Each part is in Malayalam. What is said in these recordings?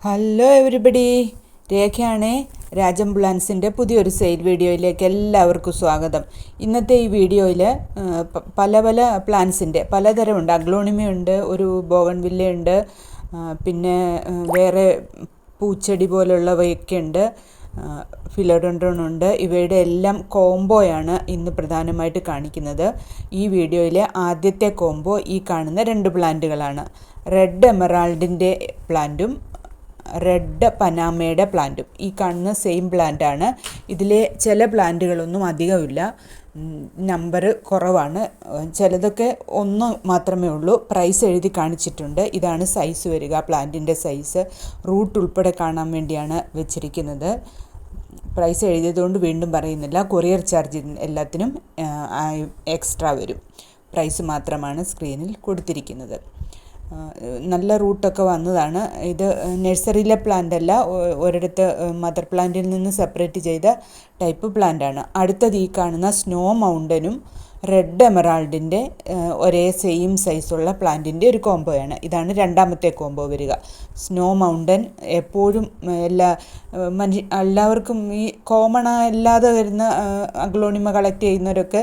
ഹലോ എവരിബഡി, രേഖയാണേ. രാജം പ്ലാൻസിൻ്റെ പുതിയൊരു സെയിൽ വീഡിയോയിലേക്ക് എല്ലാവർക്കും സ്വാഗതം. ഇന്നത്തെ ഈ വീഡിയോയിൽ പല പല പ്ലാൻസിൻ്റെ പലതരമുണ്ട്. അഗ്ലോണിമയുണ്ട്, ഒരു ബോഗൺവില്ലയുണ്ട്, പിന്നെ വേറെ പൂച്ചെടി പോലുള്ളവയൊക്കെ ഉണ്ട്, ഫിലോഡെൻഡ്രോൺ ഉണ്ട്. ഇവയുടെ എല്ലാം കോംബോയാണ് ഇന്ന് പ്രധാനമായിട്ട് കാണിക്കുന്നത്. ഈ വീഡിയോയിലെ ആദ്യത്തെ കോംബോ ഈ കാണുന്ന 2 പ്ലാന്റുകളാണ്. റെഡ് എമറാൾഡിൻ്റെ പ്ലാന്റും റെഡ് പനാമയുടെ പ്ലാന്റും. ഈ കാണുന്ന സെയിം പ്ലാന്റാണ്. ഇതിലെ ചില പ്ലാന്റുകളൊന്നും അധികമില്ല, നമ്പർ കുറവാണ്. ചിലതൊക്കെ ഒന്ന് മാത്രമേ ഉള്ളൂ. പ്രൈസ് എഴുതി കാണിച്ചിട്ടുണ്ട്. ഇതാണ് സൈസ് വരിക, പ്ലാന്റിൻ്റെ സൈസ്. റൂട്ട് ഉൾപ്പെടെ കാണാൻ വേണ്ടിയാണ് വെച്ചിരിക്കുന്നത്. പ്രൈസ് എഴുതിയതുകൊണ്ട് വീണ്ടും പറയുന്നില്ല. കൊറിയർ ചാർജ് എല്ലാത്തിനും എക്സ്ട്രാ വരും. പ്രൈസ് മാത്രമാണ് സ്ക്രീനിൽ കൊടുത്തിരിക്കുന്നത്. നല്ല റൂട്ടൊക്കെ വന്നതാണ്. ഇത് നഴ്സറിയിലെ പ്ലാന്റ് അല്ല, ഒരിടത്ത് മദർ പ്ലാന്റിൽ നിന്ന് സെപ്പറേറ്റ് ചെയ്ത ടൈപ്പ് പ്ലാന്റാണ്. അടുത്തത് ഈ കാണുന്ന സ്നോ മൗണ്ടനും റെഡ് എമറാൾഡിൻ്റെ ഒരേ സെയിം സൈസുള്ള പ്ലാന്റിൻ്റെ ഒരു കോംബോയാണ്. ഇതാണ് രണ്ടാമത്തെ കോംബോ വരിക. സ്നോ മൗണ്ടൻ എപ്പോഴും എല്ലാവർക്കും ഈ കോമൺ അല്ലാതെ വരുന്ന അഗ്ലോണിമ കളക്ട് ചെയ്യുന്നവരൊക്കെ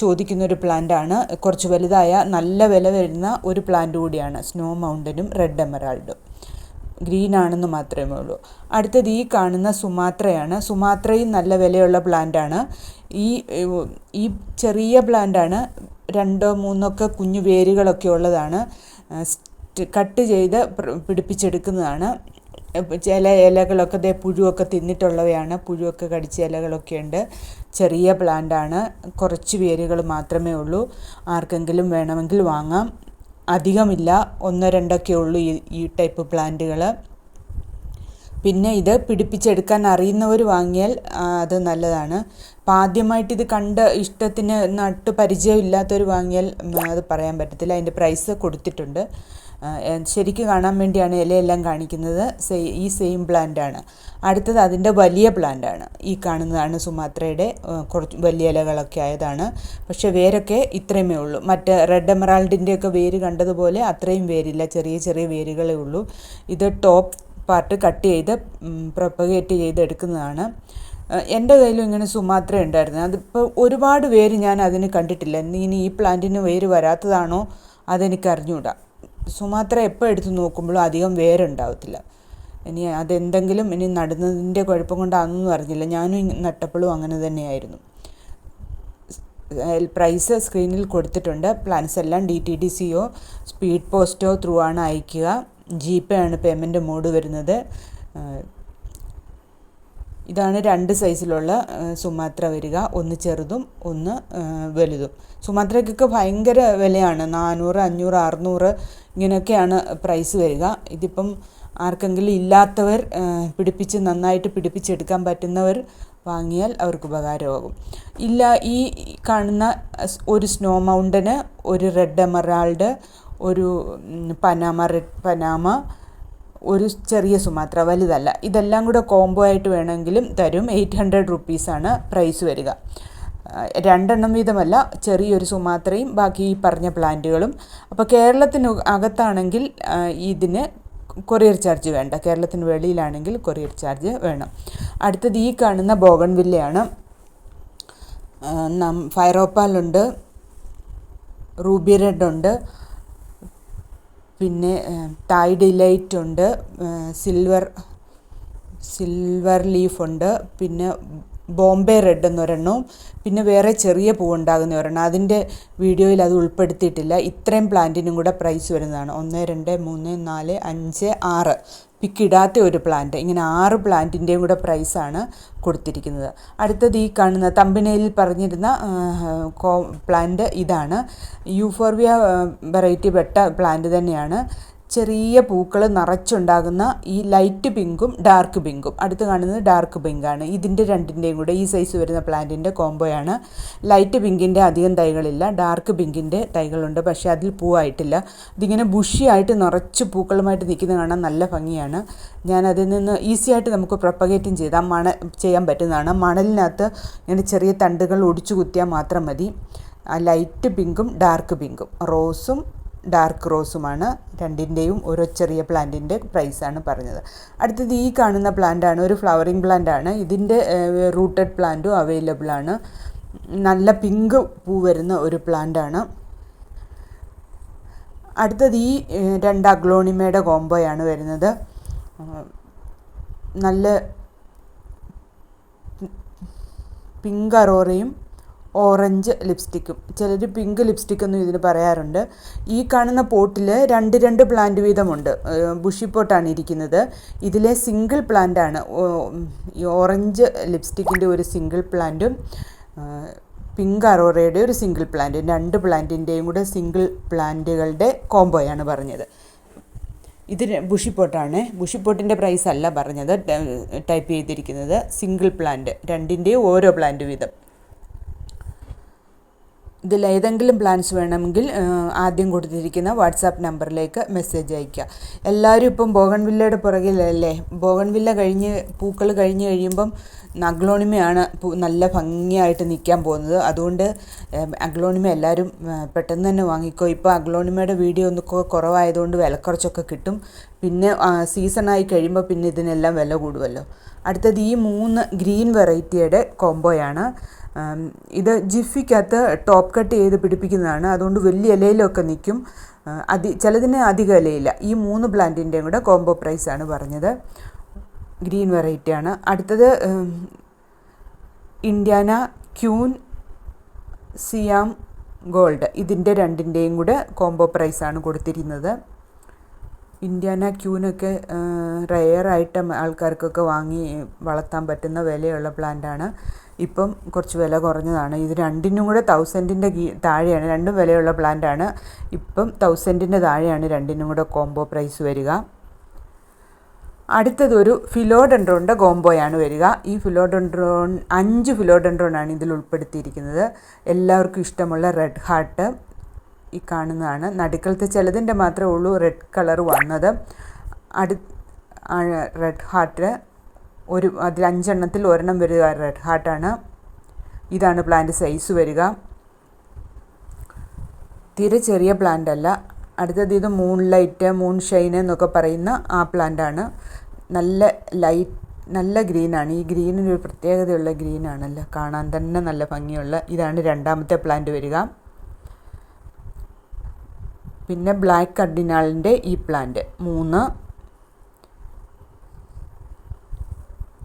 ചോദിക്കുന്നൊരു പ്ലാന്റാണ്. കുറച്ച് വലുതായ നല്ല വില വരുന്ന ഒരു പ്ലാന്റ് കൂടിയാണ് സ്നോ മൗണ്ടനും റെഡ് എമറാൾഡും. ഗ്രീൻ ആണെന്ന് മാത്രമേ ഉള്ളൂ. അടുത്തത് ഈ കാണുന്ന സുമാത്രയാണ്. സുമാത്രയും നല്ല വിലയുള്ള പ്ലാന്റാണ്. ഈ ചെറിയ പ്ലാന്റാണ്. 2-3 കുഞ്ഞു വേരുകളൊക്കെ ഉള്ളതാണ്. കട്ട് ചെയ്ത് പിടിപ്പിച്ചെടുക്കുന്നതാണ്. ചില ഇലകളൊക്കെ പുഴുവൊക്കെ തിന്നിട്ടുള്ളവയാണ്. പുഴുവൊക്കെ കടിച്ച ഇലകളൊക്കെ ഉണ്ട്. ചെറിയ പ്ലാന്റാണ്. കുറച്ച് വേരുകൾ മാത്രമേ ഉള്ളൂ. ആർക്കെങ്കിലും വേണമെങ്കിൽ വാങ്ങാം. അധികമില്ല, 1-2 ഉള്ളൂ ഈ ടൈപ്പ് പ്ലാന്റുകൾ. പിന്നെ ഇത് പിടിപ്പിച്ചെടുക്കാൻ അറിയുന്നവർ വാങ്ങിയാൽ അത് നല്ലതാണ്. അപ്പം ആദ്യമായിട്ട് ഇത് കണ്ട് ഇഷ്ടത്തിന് നട്ട് പരിചയമില്ലാത്തവർ വാങ്ങിയാൽ അത് പറയാൻ പറ്റത്തില്ല. അതിൻ്റെ പ്രൈസ് കൊടുത്തിട്ടുണ്ട്. ശരിക്കും കാണാൻ വേണ്ടിയാണ് ഇലയെല്ലാം കാണിക്കുന്നത്. ഈ സെയിം പ്ലാന്റാണ്. അടുത്തത് അതിൻ്റെ വലിയ പ്ലാന്റാണ്. ഈ കാണുന്നതാണ് സുമാത്രയുടെ. കുറച്ച് വലിയ ഇലകളൊക്കെ ആയതാണ്. പക്ഷേ വേരൊക്കെ ഇത്രയുമേ ഉള്ളൂ. മറ്റേ റെഡ് എമറാൾഡിൻ്റെയൊക്കെ വേര് കണ്ടതുപോലെ അത്രയും വേരില്ല, ചെറിയ ചെറിയ വേരുകളേ ഉള്ളൂ. ഇത് ടോപ്പ് പാർട്ട് കട്ട് ചെയ്ത് പ്രൊപ്പഗേറ്റ് ചെയ്തെടുക്കുന്നതാണ്. എൻ്റെ കയ്യിലും ഇങ്ങനെ സുമാത്ര ഉണ്ടായിരുന്നു. അതിപ്പോൾ ഒരുപാട് വേര് ഞാൻ അതിന് കണ്ടിട്ടില്ല. ഇനി ഈ പ്ലാന്റിന് വേര് വരാത്തതാണോ അതെനിക്ക് അറിഞ്ഞുകൂടാ. സുമാത്ര എപ്പോൾ എടുത്ത് നോക്കുമ്പോഴും അധികം വേരുണ്ടാവത്തില്ല. ഇനി അതെന്തെങ്കിലും ഇനി നടുന്നതിൻ്റെ കുഴപ്പം കൊണ്ടാണെന്നൊന്നും അറിഞ്ഞില്ല. ഞാനും നട്ടപ്പോഴും അങ്ങനെ തന്നെയായിരുന്നു. പ്രൈസ് സ്ക്രീനിൽ കൊടുത്തിട്ടുണ്ട്. പ്ലാൻസ് എല്ലാം DTDCയോ സ്പീഡ് പോസ്റ്റോ ത്രൂ ആണ് അയക്കുക. GPay ആണ് പേയ്മെൻറ്റ് മോഡ് വരുന്നത്. ഇതാണ് 2 സൈസിലുള്ള സുമാത്ര വരിക. ഒന്ന് ചെറുതും ഒന്ന് വലുതും. സുമാത്രയ്ക്കൊക്കെ ഭയങ്കര വിലയാണ്. 400, 500, 600 ഇങ്ങനെയൊക്കെയാണ് പ്രൈസ് വരിക. ഇതിപ്പം ആർക്കെങ്കിലും ഇല്ലാത്തവർ നന്നായിട്ട് പിടിപ്പിച്ചെടുക്കാൻ പറ്റുന്നവർ വാങ്ങിയാൽ അവർക്ക് ഉപകാരമാകും. ഇല്ല, ഈ കാണുന്ന ഒരു സ്നോ മൗണ്ടന്, ഒരു റെഡ് എമറാൾഡ്, ഒരു റെഡ് പനാമ, ഒരു ചെറിയ സുമാത്ര, വലുതല്ല, ഇതെല്ലാം കൂടെ കോംബോ ആയിട്ട് വേണമെങ്കിലും തരും. 800 റുപ്പീസാണ് പ്രൈസ് വരിക. 2 വീതമല്ല, ചെറിയൊരു സുമാത്രയും ബാക്കി ഈ പറഞ്ഞ പ്ലാന്റുകളും. അപ്പോൾ കേരളത്തിന് അകത്താണെങ്കിൽ ഇതിന് കൊറിയർ ചാർജ് വേണ്ട. കേരളത്തിന് വെളിയിലാണെങ്കിൽ കൊറിയർ ചാർജ് വേണം. അടുത്തത് ഈ കാണുന്ന ബോഗൺവില്ലയാണ്. ഫൈറോപ്പാലുണ്ട്, റൂബി റെഡ് ഉണ്ട്, പിന്നെ തായ് ഡിലൈറ്റ് ഉണ്ട്, സിൽവർ ലീഫുണ്ട്, പിന്നെ ബോംബെ റെഡ് എന്നൊരെണ്ണവും, പിന്നെ വേറെ ചെറിയ പൂവുണ്ടാകുന്ന ഒരെണ്ണം. അതിൻ്റെ വീഡിയോയിൽ അത് ഉൾപ്പെടുത്തിയിട്ടില്ല. ഇത്രയും പ്ലാന്റിനും കൂടെ പ്രൈസ് വരുന്നതാണ്. 1, 2, 3, 4, 5, 6 പിക്കിടാത്ത ഒരു പ്ലാന്റ്. ഇങ്ങനെ 6 പ്ലാന്റിൻ്റെയും കൂടെ പ്രൈസാണ് കൊടുത്തിരിക്കുന്നത്. അടുത്തത് ഈ കാണുന്ന തമ്പനയിൽ പറഞ്ഞിരുന്ന പ്ലാന്റ് ഇതാണ്. യൂഫോർബിയ വെറൈറ്റി പെട്ട പ്ലാന്റ് തന്നെയാണ്. ചെറിയ പൂക്കൾ നിറച്ചുണ്ടാകുന്ന ഈ ലൈറ്റ് പിങ്കും ഡാർക്ക് പിങ്കും. അടുത്ത് കാണുന്നത് ഡാർക്ക് പിങ്കാണ്. ഇതിൻ്റെ രണ്ടിൻ്റെയും കൂടെ ഈ സൈസ് വരുന്ന പ്ലാന്റിൻ്റെ കോംബോയാണ്. ലൈറ്റ് പിങ്കിൻ്റെ അധികം തൈകളില്ല, ഡാർക്ക് പിങ്കിൻ്റെ തൈകളുണ്ട്. പക്ഷേ അതിൽ പൂവായിട്ടില്ല. ഇതിങ്ങനെ ബുഷിയായിട്ട് നിറച്ച് പൂക്കളുമായിട്ട് നിൽക്കുന്നത് കാണാൻ നല്ല ഭംഗിയാണ്. ഞാനതിൽ നിന്ന് ഈസിയായിട്ട് നമുക്ക് പ്രൊപ്പഗേറ്റും ചെയ്യാൻ പറ്റുന്നതാണ്. മണലിനകത്ത് ഇങ്ങനെ ചെറിയ തണ്ടുകൾ ഒടിച്ചു കുത്തിയാൽ മാത്രം മതി. ലൈറ്റ് പിങ്കും ഡാർക്ക് പിങ്കും, റോസും ഡാർക്ക് റോസുമാണ്. രണ്ടിൻ്റെയും ഓരോ ചെറിയ പ്ലാന്റിൻ്റെ പ്രൈസാണ് പറഞ്ഞത്. അടുത്തത് ഈ കാണുന്ന പ്ലാന്റാണ്, ഒരു ഫ്ലവറിങ് പ്ലാന്റാണ്. ഇതിൻ്റെ റൂട്ടഡ് പ്ലാന്റും അവൈലബിൾ ആണ്. നല്ല പിങ്ക് പൂ വരുന്ന ഒരു പ്ലാന്റാണ്. അടുത്തത് ഈ 2 അഗ്ലോണിമയുടെ കോംബോയാണ് വരുന്നത്. നല്ല പിങ്ക് അറോറയും ഓറഞ്ച് ലിപ്സ്റ്റിക്കും. ചിലർ പിങ്ക് ലിപ്സ്റ്റിക്കെന്നും ഇതിന് പറയാറുണ്ട്. ഈ കാണുന്ന പോട്ടിൽ 2 പ്ലാന്റ് വീതമുണ്ട്. ബുഷി പോട്ടാണ് ഇരിക്കുന്നത്. ഇതിലെ സിംഗിൾ പ്ലാന്റാണ്. ഈ ഓറഞ്ച് ലിപ്സ്റ്റിക്കിൻ്റെ ഒരു സിംഗിൾ പ്ലാന്റും പിങ്ക് അറോറയുടെ ഒരു സിംഗിൾ പ്ലാന്റും, 2 പ്ലാന്റിൻ്റെയും കൂടെ സിംഗിൾ പ്ലാന്റുകളുടെ കോംബോയാണ് പറഞ്ഞത്. ഇത് ബുഷിപ്പോട്ടാണ്. ബുഷിപ്പോട്ടിൻ്റെ പ്രൈസ് അല്ല പറഞ്ഞത്, ടൈപ്പ് ചെയ്തിരിക്കുന്നത് സിംഗിൾ പ്ലാന്റ്, 2ൻ്റെയും ഓരോ പ്ലാന്റ് വീതം. ഇതിലേതെങ്കിലും പ്ലാൻസ് വേണമെങ്കിൽ ആദ്യം കൊടുത്തിരിക്കുന്ന വാട്സാപ്പ് നമ്പറിലേക്ക് മെസ്സേജ് അയയ്ക്കുക. എല്ലാവരും ഇപ്പം ബോഗൺവില്ലയുടെ പുറകിലല്ലേ. ബോഗൺവില്ല പൂക്കൾ കഴിഞ്ഞ് കഴിയുമ്പം അഗ്ലോണിമയാണ് നല്ല ഭംഗിയായിട്ട് നിൽക്കാൻ പോകുന്നത്. അതുകൊണ്ട് അഗ്ലോണിമ എല്ലാവരും പെട്ടെന്ന് തന്നെ വാങ്ങിക്കോ. ഇപ്പോൾ അഗ്ലോണിമയുടെ വീഡിയോ ഒന്ന് കുറവായതുകൊണ്ട് വിലക്കുറച്ചൊക്കെ കിട്ടും. പിന്നെ സീസണായി കഴിയുമ്പോൾ പിന്നെ ഇതിനെല്ലാം വില കൂടുമല്ലോ. അടുത്തത് ഈ 3 ഗ്രീൻ വെറൈറ്റിയുടെ കോംബോയാണ്. ഇത് ജിഫിക്കകത്ത് ടോപ്പ് കട്ട് ചെയ്ത് പിടിപ്പിക്കുന്നതാണ്. അതുകൊണ്ട് വലിയ ഇലയിലൊക്കെ നിൽക്കും. ചിലതിന് അധികം ഇലയില്ല. ഈ 3 പ്ലാന്റിൻ്റെയും കൂടെ കോംബോ പ്രൈസാണ് പറഞ്ഞത്. ഗ്രീൻ വെറൈറ്റിയാണ്. അടുത്തത് ഇന്ത്യാന ക്യൂൻ സിയാം ഗോൾഡ്. ഇതിൻ്റെ 2ൻ്റെയും കൂടെ കോംബോ പ്രൈസാണ് കൊടുത്തിരിക്കുന്നത്. ഇന്ത്യാന ക്യൂനൊക്കെ റെയറായിട്ട് ആൾക്കാർക്കൊക്കെ വാങ്ങി വളർത്താൻ പറ്റുന്ന വിലയുള്ള പ്ലാന്റാണ്. ഇപ്പം കുറച്ച് വില കുറഞ്ഞതാണ്. ഇത് 2നും കൂടെ 1000-ൻ്റെ താഴെയാണ്. 2ഉം വിലയുള്ള പ്ലാന്റാണ്. ഇപ്പം 1000-ൻ്റെ താഴെയാണ് 2നും കൂടെ കോംബോ പ്രൈസ് വരിക. അടുത്തതൊരു ഫിലോഡെൻഡ്രോണിൻ്റെ കോംബോയാണ് വരിക. ഈ 5 ഫിലോഡെൻഡ്രോണാണ് ഇതിൽ ഉൾപ്പെടുത്തിയിരിക്കുന്നത്. എല്ലാവർക്കും ഇഷ്ടമുള്ള റെഡ് ഹാർട്ട് ഈ കാണുന്നതാണ്. നടുക്കളത്തെ ചിലതിൻ്റെ മാത്രമേ ഉള്ളൂ റെഡ് കളർ വന്നത്. റെഡ് ഹാർട്ട് അതിൽ 5 എണ്ണത്തിൽ ഒരെണ്ണം വരിക റെഡ് ഹാർട്ടാണ്. ഇതാണ് പ്ലാന്റ് സൈസ് വരിക. തീരെ ചെറിയ പ്ലാന്റ് അല്ല. അടുത്തത് ഇത് മൂൺ ഷൈൻ എന്നൊക്കെ പറയുന്ന ആ പ്ലാന്റാണ്. നല്ല ഗ്രീനാണ്. ഈ ഗ്രീനിനൊരു പ്രത്യേകതയുള്ള ഗ്രീനാണല്ലോ, കാണാൻ തന്നെ നല്ല ഭംഗിയുള്ള. ഇതാണ് 2ാമത്തെ പ്ലാന്റ് വരിക. പിന്നെ ബ്ലാക്ക് കർഡിനാളിൻ്റെ ഈ പ്ലാന്റ് 3.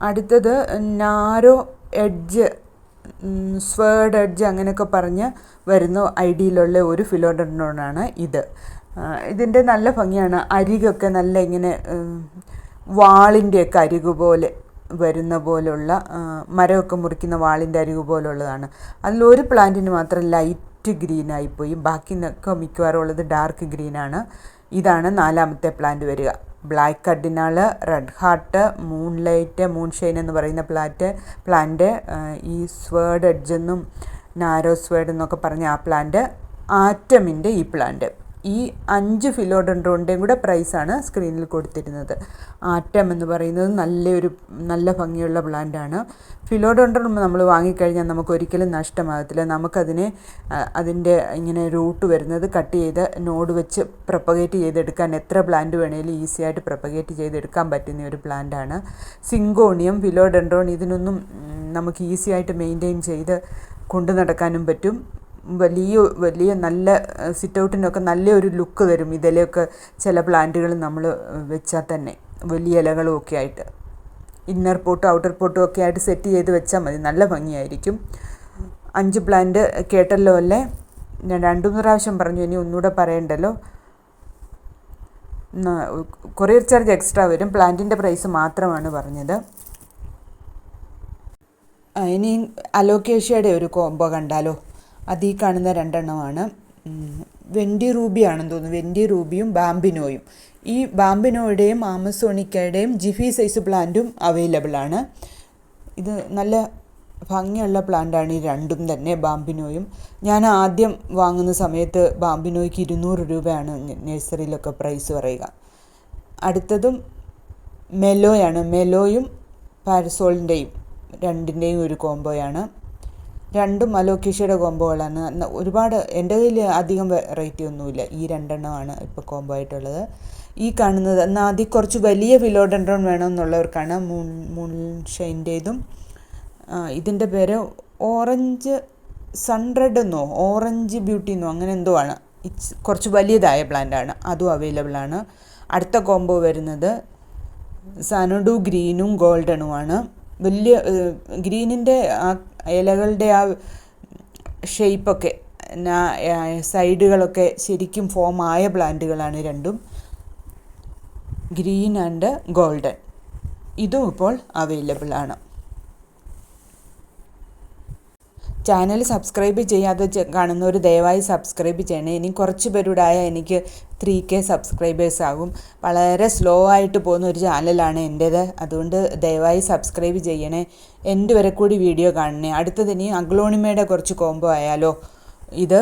അടുത്തത് നാരോ എഡ്ജ്, സ്വേർഡ് എഡ്ജ് അങ്ങനെയൊക്കെ പറഞ്ഞ് വരുന്ന ഐഡിയയിലുള്ള ഒരു ഫിലോഡെൻഡ്രോണാണ് ഇത്. ഇതിൻ്റെ നല്ല ഭംഗിയാണ്. അരികൊക്കെ നല്ല ഇങ്ങനെ വാളിൻ്റെയൊക്കെ അരികു പോലെ വരുന്ന പോലുള്ള, മരമൊക്കെ മുറിക്കുന്ന വാളിൻ്റെ അരികു പോലുള്ളതാണ്. അതിലൊരു പ്ലാന്റിന് മാത്രം ലൈറ്റ് ഗ്രീനായിപ്പോയി. ബാക്കിയൊക്കെ മിക്കവാറും ഉള്ളത് ഡാർക്ക് ഗ്രീനാണ്. ഇതാണ് 4ാമത്തെ പ്ലാന്റ് വരിക. Black cardinal, red heart, moon shine എന്ന് പറയുന്ന പ്ലാന്റ്, ഈ സ്വേർഡ് എഡ്ജെന്നും നാരോ സ്വേർഡ് എന്നൊക്കെ പറഞ്ഞ ആ പ്ലാന്റ്, ആറ്റമിൻ്റെ ഈ പ്ലാന്റ്. ഈ 5 ഫിലോഡെൻഡ്രോണിൻ്റെയും കൂടെ പ്രൈസാണ് സ്ക്രീനിൽ കൊടുത്തിരുന്നത്. ആറ്റം എന്ന് പറയുന്നത് നല്ല ഭംഗിയുള്ള പ്ലാന്റാണ്. ഫിലോഡെൻഡ്രോൺ നമ്മൾ വാങ്ങിക്കഴിഞ്ഞാൽ നമുക്ക് ഒരിക്കലും നഷ്ടമാകത്തില്ല. അതിൻ്റെ ഇങ്ങനെ റൂട്ട് വരുന്നത് കട്ട് ചെയ്ത് നോഡ് വെച്ച് പ്രൊപ്പഗേറ്റ് ചെയ്തെടുക്കാൻ എത്ര പ്ലാന്റ് വേണേലും ഈസിയായിട്ട് പ്രൊപ്പഗേറ്റ് ചെയ്തെടുക്കാൻ പറ്റുന്ന ഒരു പ്ലാന്റാണ്. സിങ്കോണിയം, ഫിലോഡെൻഡ്രോൺ ഇതിനൊന്നും നമുക്ക് ഈസിയായിട്ട് മെയിൻറ്റെയിൻ ചെയ്ത് കൊണ്ടു നടക്കാനും പറ്റും. വലിയ നല്ല സിറ്റൗട്ടിനൊക്കെ നല്ലൊരു ലുക്ക് തരും. ഇതിലൊക്കെ ചില പ്ലാന്റുകൾ നമ്മൾ വെച്ചാൽ തന്നെ വലിയ ഇലകളും ഒക്കെ ആയിട്ട് ഇന്നർ പോട്ടും ഔട്ടർ പോട്ടും ഒക്കെ ആയിട്ട് സെറ്റ് ചെയ്ത് വെച്ചാൽ മതി, നല്ല ഭംഗിയായിരിക്കും. 5 പ്ലാന്റ് കേട്ടല്ലോ അല്ലേ? ഞാൻ 2-3 പ്രാവശ്യം പറഞ്ഞു, ഇനി ഒന്നുകൂടെ പറയണ്ടല്ലോ. കൊറിയർ ചാർജ് എക്സ്ട്രാ വരും. പ്ലാന്റിൻ്റെ പ്രൈസ് മാത്രമാണ് പറഞ്ഞത്. ഇനി അലോക്കേഷ്യയുടെ ഒരു കോംബോ കണ്ടാലോ? ഈ കാണുന്ന 2 എണ്ണമാണ്. വെൻഡി റൂബി ആണെന്ന് തോന്നുന്നു. വെൻഡി റൂബിയും ബാമ്പിനോയും. ഈ ബാമ്പിനോയുടെയും ആമസോണിക്കയുടെയും ജിഫി സൈസ് പ്ലാന്റും അവൈലബിൾ ആണ്. ഇത് നല്ല ഭംഗിയുള്ള പ്ലാന്റാണ് ഈ 2ഉം തന്നെ, ബാമ്പിനോയും. ഞാൻ ആദ്യം വാങ്ങുന്ന സമയത്ത് ബാമ്പിനോയ്ക്ക് 200 രൂപയാണ് നഴ്സറിയിലൊക്കെ പ്രൈസ് പറയുക. അടുത്തതും മെലോയാണ്. മെലോയും പാരസോളിൻ്റെയും 2ൻ്റെയും ഒരു കോംബോയാണ്. രണ്ടും അലോക്കേഷ്യയുടെ കോംബോകളാണ്. ഒരുപാട് എൻ്റെ കയ്യിൽ അധികം വെറൈറ്റി ഒന്നുമില്ല. ഈ രണ്ടെണ്ണമാണ് ഇപ്പോൾ കോംബോ ആയിട്ടുള്ളത്. ഈ കാണുന്നത് എന്നാൽ അതിൽ കുറച്ച് വലിയ ഫിലോഡെൻഡ്രോൺ വേണമെന്നുള്ളവർക്കാണ് മൂൺഷൈൻ്റേതും. ഇതിൻ്റെ പേര് ഓറഞ്ച് സൺറെഡ് എന്നോ ഓറഞ്ച് ബ്യൂട്ടി എന്നോ അങ്ങനെ എന്തോ ആണ്. കുറച്ച് വലിയതായ പ്ലാന്റാണ്, അതും അവൈലബിൾ ആണ്. അടുത്ത കോംബോ വരുന്നത് സനഡു ഗ്രീനും ഗോൾഡനുമാണ്. വലിയ ഗ്രീനിൻ്റെ ആ ഇലകളുടെ ആ ഷേപ്പൊക്കെ സൈഡുകളൊക്കെ ശരിക്കും ഫോം ആയ പ്ലാന്റുകളാണ് രണ്ടും, ഗ്രീൻ ആൻഡ് ഗോൾഡൻ. ഇതും ഇപ്പോൾ അവൈലബിൾ ആണ്. ചാനൽ സബ്സ്ക്രൈബ് ചെയ്യാതെ കാണുന്നവർ ദയവായി സബ്സ്ക്രൈബ് ചെയ്യണേ. ഇനി കുറച്ച് പേരുടെ ആയാൽ എനിക്ക് 3K സബ്സ്ക്രൈബേഴ്സ് ആകും. വളരെ സ്ലോ ആയിട്ട് പോകുന്ന ഒരു ചാനലാണ് എൻ്റേത്. അതുകൊണ്ട് ദയവായി സബ്സ്ക്രൈബ് ചെയ്യണേ. എൻ്റെ വരെ കൂടി വീഡിയോ കാണണേ. അടുത്തത് ഇനി അഗ്ലോണിമയുടെ കുറച്ച് കോംബോ ആയാലോ. ഇത്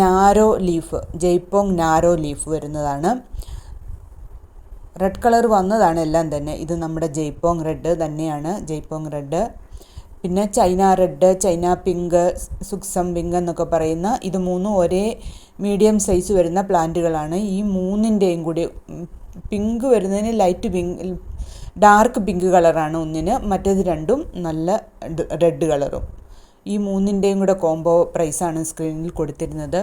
narrow leaf, Jaipong narrow leaf വരുന്നതാണ്. റെഡ് കളർ വന്നതാണ് എല്ലാം തന്നെ. ഇത് നമ്മുടെ ജയ്പോങ് റെഡ് തന്നെയാണ്, ജയ്പോങ് റെഡ്. പിന്നെ China red, China pink, Suksom pink എന്നൊക്കെ പറയുന്ന ഇത് മൂന്നും ഒരേ മീഡിയം സൈസ് വരുന്ന പ്ലാന്റുകളാണ്. ഈ മൂന്നിൻ്റെയും കൂടി പിങ്ക് വരുന്നതിന് ലൈറ്റ് പിങ്ക്, ഡാർക്ക് പിങ്ക് കളറാണ് ഒന്നിന്, മറ്റേത് രണ്ടും നല്ല റെഡ് കളറും. ഈ മൂന്നിൻ്റെയും കൂടെ കോംബോ പ്രൈസാണ് സ്ക്രീനിൽ കൊടുത്തിരുന്നത്.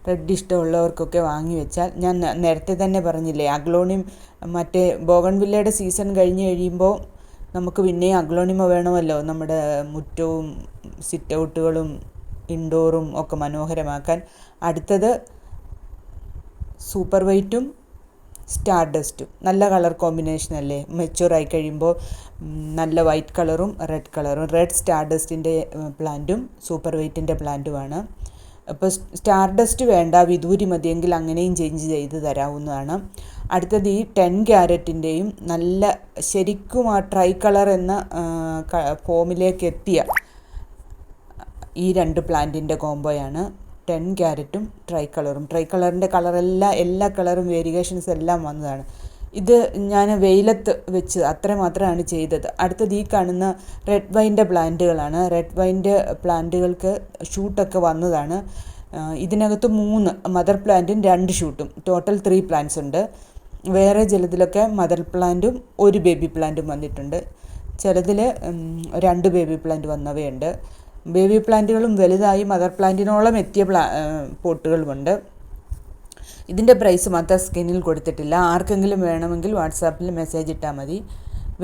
റെഡ് ഇഷ്ടമുള്ളവർക്കൊക്കെ വാങ്ങി വെച്ചാൽ, ഞാൻ നേരത്തെ തന്നെ പറഞ്ഞില്ലേ, അഗ്ലോണിം മറ്റേ ബോഗൺവില്ലയുടെ സീസൺ കഴിഞ്ഞ് കഴിയുമ്പോൾ നമുക്ക് പിന്നെയും അഗ്ലോണിമ വേണമല്ലോ, നമ്മുടെ മുറ്റവും സിറ്റ് ഔട്ടുകളും ഇൻഡോറും ഒക്കെ മനോഹരമാക്കാൻ. അടുത്തത് സൂപ്പർ വൈറ്റും സ്റ്റാർ ഡസ്റ്റും. നല്ല കളർ കോമ്പിനേഷൻ അല്ലേ, മെച്യൂറായി കഴിയുമ്പോൾ നല്ല വൈറ്റ് കളറും റെഡ് കളറും. റെഡ് സ്റ്റാർ ഡസ്റ്റിൻ്റെ പ്ലാന്റും സൂപ്പർ വൈറ്റിൻ്റെ പ്ലാന്റുമാണ്. അപ്പോൾ സ്റ്റാർ ഡസ്റ്റ് വേണ്ട, വിദൂരി മതിയെങ്കിൽ അങ്ങനെയും ചേഞ്ച് ചെയ്ത് തരാവുന്നതാണ്. അടുത്തത് ഈ 10 ക്യാരറ്റിൻ്റെയും നല്ല ശരിക്കും ആ ട്രൈ കളർ എന്ന ഫോമിലേക്ക് എത്തിയ ഈ രണ്ട് പ്ലാന്റിൻ്റെ കോംബോയാണ്. 10 ക്യാരറ്റും ട്രൈ കളറും. ട്രൈ കളറിൻ്റെ കളറെല്ലാം എല്ലാ കളറും വേരിയേഷൻസ് എല്ലാം വന്നതാണ്. ഇത് ഞാൻ വെയിലത്ത് വെച്ച് അത്ര മാത്രമാണ് ചെയ്തത്. അടുത്തത് ഈ കാണുന്ന റെഡ് വൈൻ്റെ പ്ലാന്റുകളാണ്. റെഡ് വൈൻ്റെ പ്ലാന്റുകൾക്ക് ഷൂട്ടൊക്കെ വന്നതാണ്. ഇതിനകത്ത് 3 മദർ പ്ലാന്റും 2 ഷൂട്ടും, ടോട്ടൽ 3 പ്ലാന്റ്സ് ഉണ്ട്. വേറെ ചിലതിലൊക്കെ മദർ പ്ലാന്റും 1 ബേബി പ്ലാന്റും വന്നിട്ടുണ്ട്. ചിലതിൽ 2 ബേബി പ്ലാന്റ് വന്നവയുണ്ട്. ബേബി പ്ലാന്റുകളും വലുതായി മദർ പ്ലാന്റിനോളം എത്തിയ പോട്ടുകളുമുണ്ട്. ഇതിൻ്റെ പ്രൈസ് മാത്രം സ്ക്രീനിൽ കൊടുത്തിട്ടില്ല. ആർക്കെങ്കിലും വേണമെങ്കിൽ വാട്സാപ്പിൽ മെസ്സേജ് ഇട്ടാൽ മതി.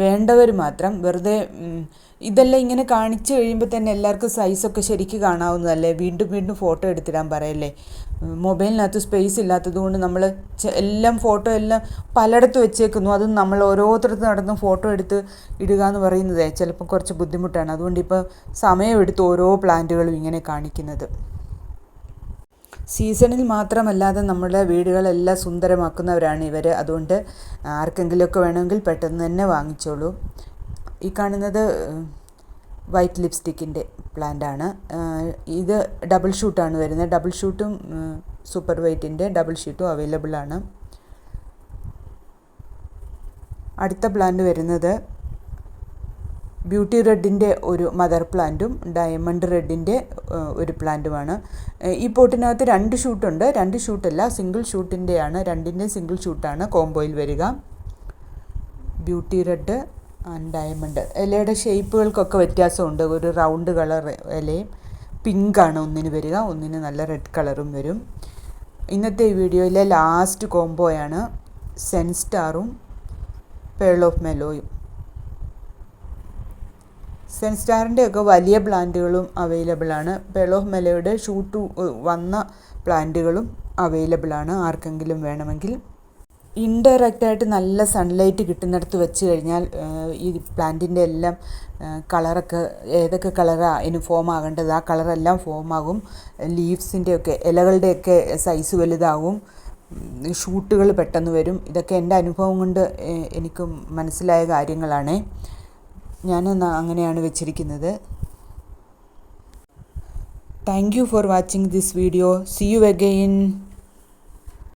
വേണ്ടവർ മാത്രം വെറുതെ ഇതെല്ലാം ഇങ്ങനെ കാണിച്ചു കഴിയുമ്പോൾ തന്നെ എല്ലാവർക്കും സൈസൊക്കെ ശരിക്കും കാണാവുന്നതല്ലേ. വീണ്ടും വീണ്ടും ഫോട്ടോ എടുത്തിടാൻ പറയല്ലേ. മൊബൈലിനകത്ത് സ്പേസ് ഇല്ലാത്തത് കൊണ്ട് നമ്മൾ എല്ലാം ഫോട്ടോ എല്ലാം പലയിടത്ത് വെച്ചേക്കുന്നു. അതും നമ്മൾ ഓരോരുത്തരത്ത് നടന്ന് ഫോട്ടോ എടുത്ത് ഇടുക എന്ന് പറയുന്നതേ ചിലപ്പോൾ കുറച്ച് ബുദ്ധിമുട്ടാണ്. അതുകൊണ്ട് ഇപ്പോൾ സമയമെടുത്ത് ഓരോ പ്ലാന്റുകളും ഇങ്ങനെ കാണിക്കുന്നത്. സീസണിൽ മാത്രമല്ലാതെ നമ്മുടെ വീടുകളെല്ലാം സുന്ദരമാക്കുന്നവരാണ് ഇവർ. അതുകൊണ്ട് ആർക്കെങ്കിലുമൊക്കെ വേണമെങ്കിൽ പെട്ടെന്ന് തന്നെ വാങ്ങിച്ചോളൂ. ഈ കാണുന്നത് വൈറ്റ് ലിപ്സ്റ്റിക്കിൻ്റെ പ്ലാന്റാണ്. ഇത് ഡബിൾ ഷൂട്ടാണ് വരുന്നത്. ഡബിൾ ഷൂട്ടും സൂപ്പർ വൈറ്റിൻ്റെ ഡബിൾ ഷീറ്റും അവൈലബിൾ ആണ്. അടുത്ത പ്ലാന്റ് വരുന്നത് ബ്യൂട്ടി റെഡിൻ്റെ ഒരു മദർ പ്ലാന്റും ഡയമണ്ട് റെഡിൻ്റെ ഒരു പ്ലാന്റുമാണ്. ഈ പോട്ടിനകത്ത് 2 ഷൂട്ടുണ്ട്. 2 ഷൂട്ടല്ല, സിംഗിൾ ഷൂട്ടിൻ്റെയാണ്. രണ്ടിൻ്റെയും സിംഗിൾ ഷൂട്ടാണ് കോംബോയിൽ വരിക. Beauty red and diamond. ഇലയുടെ ഷേപ്പുകൾക്കൊക്കെ വ്യത്യാസമുണ്ട്. ഒരു റൗണ്ട് കളർ ഇലയും പിങ്കാണ് ഒന്നിന് വരിക, ഒന്നിന് നല്ല റെഡ് കളറും വരും. ഇന്നത്തെ ഈ വീഡിയോയിലെ ലാസ്റ്റ് കോംബോയാണ് സെൻസ്റ്റാറും പേൾ ഓഫ് മെലോയും. സെൻസ്റ്റാറിൻ്റെ ഒക്കെ വലിയ പ്ലാന്റുകളും അവൈലബിൾ ആണ്. പേൾ ഓഫ് മെലോയുടെ ഷൂട്ട് വന്ന പ്ലാന്റുകളും അവൈലബിൾ ആണ് ആർക്കെങ്കിലും വേണമെങ്കിൽ. ഇൻഡയറക്റ്റായിട്ട് നല്ല സൺലൈറ്റ് കിട്ടുന്നിടത്ത് വെച്ച് കഴിഞ്ഞാൽ ഈ പ്ലാന്റിൻ്റെ എല്ലാം കളറൊക്കെ ഏതൊക്കെ കളറാണ് അതിന് ഫോം ആകേണ്ടത് ആ കളറെല്ലാം ഫോമാകും. ലീവ്സിൻ്റെയൊക്കെ ഇലകളുടെയൊക്കെ സൈസ് വലുതാകും, ഷൂട്ടുകൾ പെട്ടെന്ന് വരും. ഇതൊക്കെ എൻ്റെ അനുഭവം കൊണ്ട് എനിക്ക് മനസ്സിലായ കാര്യങ്ങളാണ്. ഞാൻ അങ്ങനെയാണ് വെച്ചിരിക്കുന്നത്. Thank you for watching this video. See you again.